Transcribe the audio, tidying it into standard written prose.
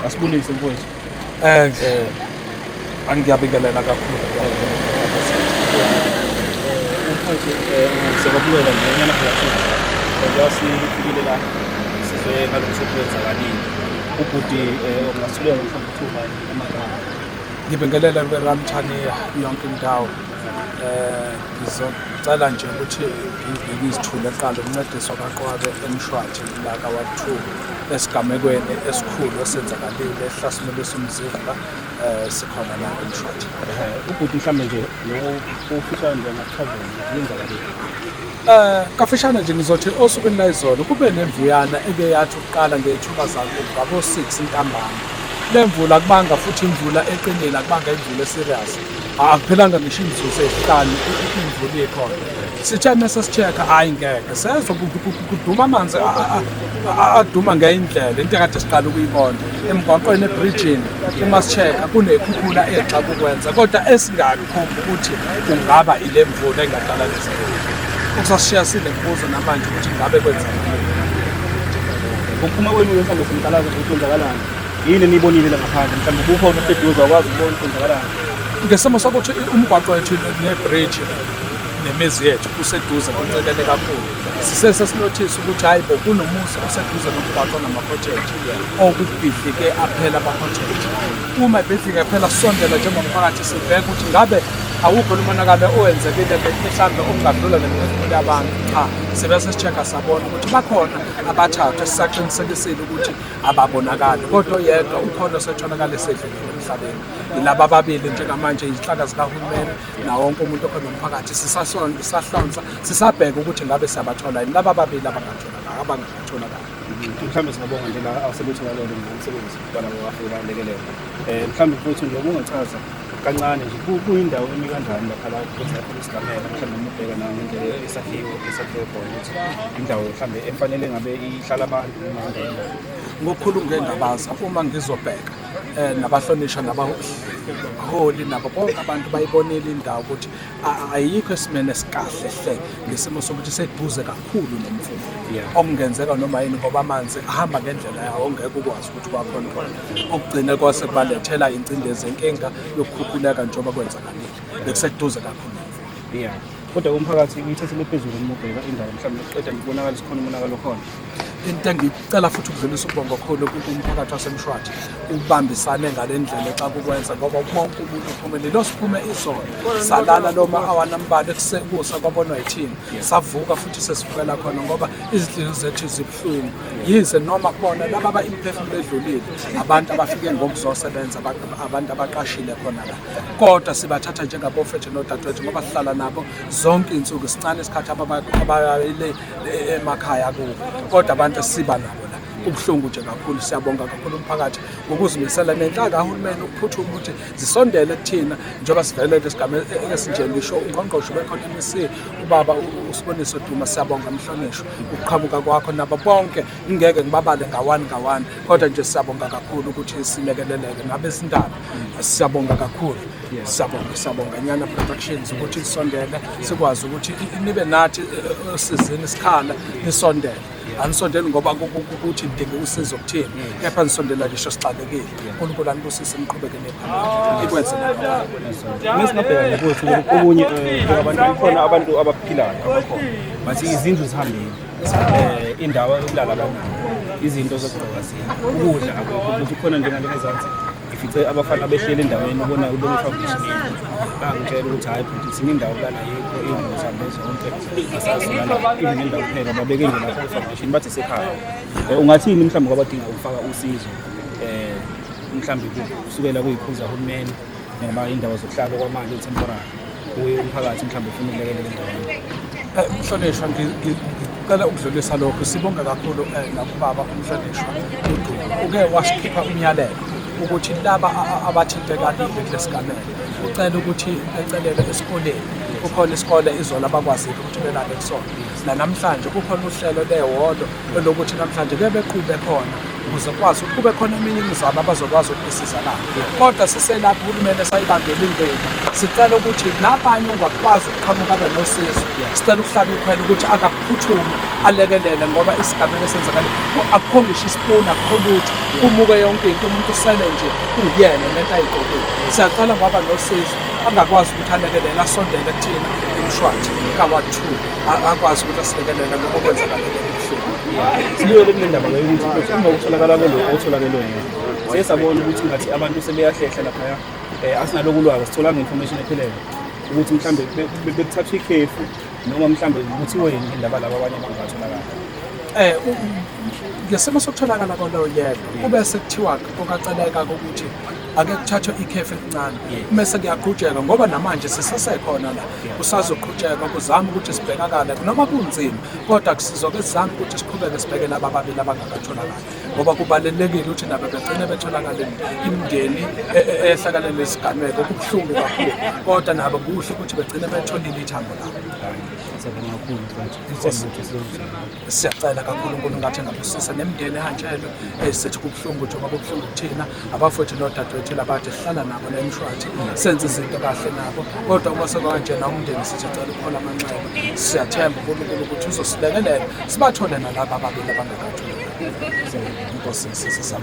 Asibulise mfowethu. Angiyabingelela kakhulu. Mfowethu siyababulala ngenyana phakathi. Sifikile la size ngalo msebenzakalile. Ubhuti ongasulela mhlawumbe uthuba amagama. Ngibingelela Ramthaniya yonke indawo. Ngizocela nje ukuthi ngizithule kuqala umncediso kaQwabe eMshwathi la ka-1 2 esigamekweni esikhulu esenzakalile ehlasimulisa umzimba sikhona la eMshwathi. Ubhuti mhlawumbe nje ufisa nje ngakuchazela yenzakalile. Kafishane nje ngizothi osukwini la izolo kube nemvuyana eke yathi ukuqala ngethuba ngabo 6 ntambama. Lemvula kubanga futhi imvula eqinile akubanga imvula eserious. Akuphelanga ngisho imizuzu ehlanu imvula ikhona. Sithe mase sicheka hayi ngeke sezwe kuduma amanzi aduma ngeindlela into ekade siqala ukuyibona emgwaqweni ebridgini uma sicheka kunekhukhula exa ukwenza kodwa esingakhomba ukuthi kungaba ile mvula engadala lezi. Ukusashiya sile kubuza namanje ukuthi ngabe kwenzekani. Ukuphuma kwenu mhlawumbe simqalaza ukuthi kwenzakalani. Yini nibonile la ngaphandle mhlawumbe kukhona oseduze akwazi ukubona ukuthi kwenzakalani. Ngesimo sokuthi umgwaqo wethu nebridge nemizi yethu kuseduze koncelene kakhulu. Sisesinothisa ukuthi hayi bo kunomuzi oseduze nomgwaqo namaproject okubhidlike aphela abaproject. Uma ibhidlike phela sondela njengomphakathi sibheka ukuthi ngabe awukho umonakalo owenzekile mhlawumbe ongadlula nemiphefumulo yabantu. Cha, sibese sicheka sabona ukuthi bakhona abathathu esisaqinisekisile ukuthi ababonakali kodwa yedwa ukhona osetholakala esedlulile emhlabeni. Yilaba ababili njengamanje izinhlaka zikahulumeni nawo wonke umuntu okhona umphakathi sisahlonza sisabheka ukuthi ngabe siyabathola yini laba ababili abangatholakala. Mhlawumbe singabonga nje la asebetholakala ngomsebenzi bala bafika balekelele. Mhlawumbe futhi njengoba ungachaza kancane nje kuyindawo emi kanjani lapha la kwenza isigameko mhlawumbe umubheka nayo ngendlela esakhiwe khona ukuthi indawo mhlawumbe efanele ngabe ihlala abantu noma kanjani. Ngokukhulu ngendabaza uma ngizobheka nabahlonishwa nabaholi nabo bonke abantu bayibonile indawo ukuthi ayikho esimene esikahle hle ngesimo sokuthi seduze kakhulu nomfula okungenzeka noma yini ngoba amanzi ahamba ngendlela yawo ongeke ukwazi ukuthi kwakhona okugcina kwase kubalethela incindezi enkinga yokukhukhuleka njengoba kwenzakalile bekuseduze kakhulu. Kodwa umphakathi uyithathele phezulu umubheka indawo mhlawumbe uqeda ngibonakala sikhona umonakalo khona. Into engicela futhi ukudlulisa ukubonga kakhulu kumphakathi waseMshwathi ubambisane ngalendlela xa kukwenza ngoba wonke umuntu uphumelele osiphume izolo salala noma awanambala ekusekusa kwabonwa yithini savuka futhi sesivukela khona ngoba izinhliziyo zethu zibuhlungu yize noma kubona laba abaimphefumulo edlulile abantu abafike ngokuzosebenza abantu abaqashile khona la kodwa sibathatha njengabofethu nodadewethu ngoba sihlala nabo zonke insuku sincane isikhathi abayile emakhaya kubo kodwa abantu siba nabo la ubuhlungu nje kakhulu. Siyabonga kakhulu umphakathi ngokuzimisela nenhlaka kahulumeni ukuphuthuma ukuthi zisondele kuthina njengoba sivelele isigaba esinje ngisho ungqongqoshe bekhona iMC ubaba uSiboniso Duma siyabonga mhlonishwa ukuqhamuka kwakho nabo bonke ngeke ngibabale ngawani kodwa nje siyabonga kakhulu ukuthi silekeleleke ngabe sindaba siyabonga kakhulu. Siyabonga Nyana Productions ukuthi isondele sikwazi ukuthi nibe nathi sizini isikhala nisondele anisondeli ngoba ukuthi idinga usizo kuthini kepha nisondela ngisho sixakekile uNkulunkulu anibusise niqhubeke nephambili ikwenze lokho. Ngesingabheka ukuthi okunye abantu khona abantu abaphilayo abakhona bathi izindlu zihambile indawo yokulala abantu izinto zokugqoka ukudla ukuthi khona njengale ngezansi ifice abafana abehlele endaweni ubona ubona foundation bangitshela ukuthi hayi futhi sine indawo lana yikho izimhlambe zonke asasala indawo kuphela babeke nje lapha foundation bathi sekhaya. Ungathini mhlawumbe kwabadinga ukufaka usizo mhlawumbe kusukela kuyiphuza uhulumeni noma indawo zokuhlala kwamanje temporary kuye umphakathi mhlawumbe ufuna ukulekelela endaweni. Mhlonishwa ngicela ukudlulisa lokho sibonga kakhulu nakubaba umhlonishwa uDuma uke wasikhipha umyalelo ukuthi laba abathintekalile kulesigameko ucela ukuthi becelele esikoleni kukhona isikole izolo abakwazile ukuthi belale kusona namhlanje kukhona uhlelo lehholo lokuthi namhlanje beqhube khona ukuze kwazi kube khona eminye imizamo abazokwazi ukubisiza la kodwa siselapha uhulumeni sayibambela imvelo sicela ukuthi nabanye ungakwazi ukuqhamuka abe nosizo, sicela ukuhlaba ikhwela ukuthi akaphuthume alekelele ngoba isigabeni esenzakale akukho ngisho isipuni, akukho lutho, kumuke yonke into, umuntu usele nje kuyena lento ayigqokile. Siyacela ngoba nosizo angakwazi ukuthi alekelele, asondele kuthina eMshwathi ka-Ward 2 akwazi ukuthi asilekelele ngoba kwenzakalele ebuhlungu. Sibuyele kule ndaba yokuthi uma kutholakala lokho otholakele yena, siye sabona ukuthi ngathi abantu sebeyahlehla laphaya, asinaloko ulwazi, sitholanga information ephelele ukuthi mhlambe bekuthathwa ikhefu noma mhlambe kuthiwe yini indaba laba abanye abangatholakala. Ngesimo sokutholakala kwaloyo yedwa kube sekuthiwa kukaceleka ukuthi ake kuthathwe ikhefu elincane, bese kuyaqhutsheka ngoba namanje sisesekhona la, kusazoqhutsheka kuzama ukuthi sibhekakale noma kunzima, kodwa kusizoke sizame ukuthi siqhubeke sibheke laba ababili abangakatholakali ngoba kubalulekile ukuthi nabo begcine betholakale. Imindeni ehlakale lesigameko kubuhlungu kakhulu, kodwa nabo kuhle ukuthi begcine betholile ithambo labo. Siyacela kakhulu uNkulunkulu ngathi angabusisa nemindeni ehanjelwe esithi kubuhlungu njengoba kubuhlungu kuthina abafowethu nodadewethu labade sihlala nabo la eMshwathi, senze izinto kahle nabo, kodwa uma sekwanjena umndeni sithi cela ukuphola amanxeba. Siyathemba uNkulunkulu ukuthi uzosilekelela sibathole nalabo ababili abangakatholakali. Inkosi.